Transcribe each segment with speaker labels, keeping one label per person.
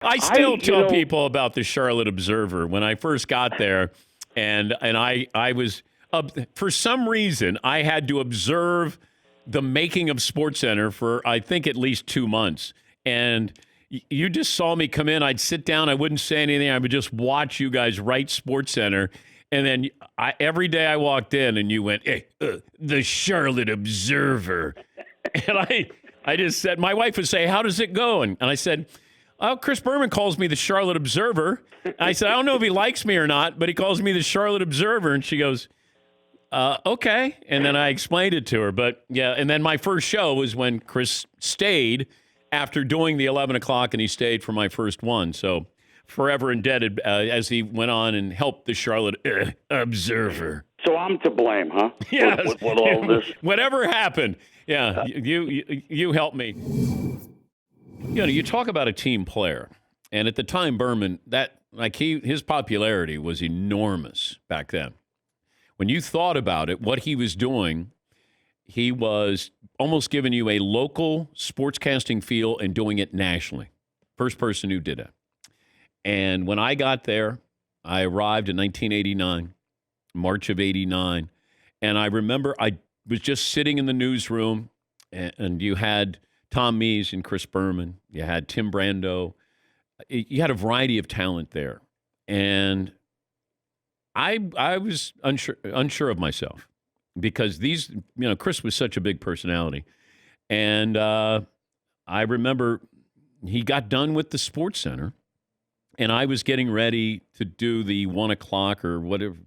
Speaker 1: I still tell people about the Charlotte Observer when I first got there, and I was for some reason I had to observe the making of SportsCenter for I think at least 2 months, and you just saw me come in. I'd sit down, I wouldn't say anything, I would just watch you guys write SportsCenter, and then every day I walked in, and you went, "Hey, the Charlotte Observer," and I just said, my wife would say, "How does it go?" And I said, "Oh, Chris Berman calls me the Charlotte Observer." I said, "I don't know if he likes me or not, but he calls me the Charlotte Observer." And she goes, "Okay." And then I explained it to her. But, yeah, and then my first show was when Chris stayed after doing the 11 o'clock, and he stayed for my first one. So forever indebted as he went on and helped the Charlotte Observer.
Speaker 2: So I'm to blame, huh?
Speaker 1: Yes.
Speaker 2: With all this?
Speaker 1: Whatever happened. Yeah, you helped me. You talk about a team player, and at the time, Berman, his popularity was enormous back then. When you thought about it, what he was doing, he was almost giving you a local sportscasting feel and doing it nationally. First person who did it. And when I got there, I arrived in 1989, March of 89, and I remember I was just sitting in the newsroom, and you had Tom Mees and Chris Berman. You had Tim Brando. You had a variety of talent there. And I was unsure of myself because Chris was such a big personality. And I remember he got done with the SportsCenter, and I was getting ready to do the 1 o'clock or whatever.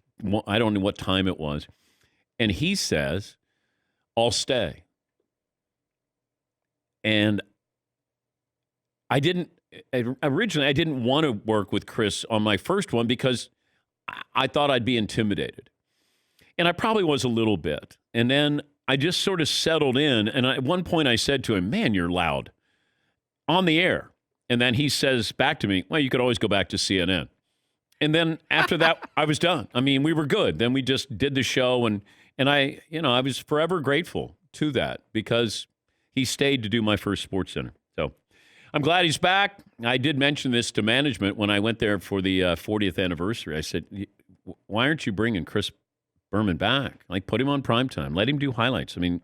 Speaker 1: I don't know what time it was. And he says, "I'll stay." And originally I didn't want to work with Chris on my first one because I thought I'd be intimidated. And I probably was a little bit. And then I just sort of settled in. And at one point I said to him, "Man, you're loud on the air." And then he says back to me, "Well, you could always go back to CNN." And then after that, I was done. I mean, we were good. Then we just did the show. And I was forever grateful to that because he stayed to do my first SportsCenter. So I'm glad he's back. I did mention this to management when I went there for the 40th anniversary. I said, "Why aren't you bringing Chris Berman back? Like, put him on primetime. Let him do highlights. I mean,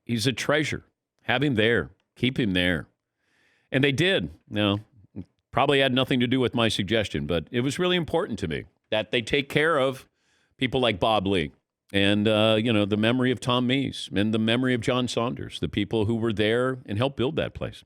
Speaker 1: he's a treasure. Have him there. Keep him there." And they did. Now, probably had nothing to do with my suggestion, but it was really important to me that they take care of people like Bob Lee. And, the memory of Tom Mees and the memory of John Saunders, the people who were there and helped build that place.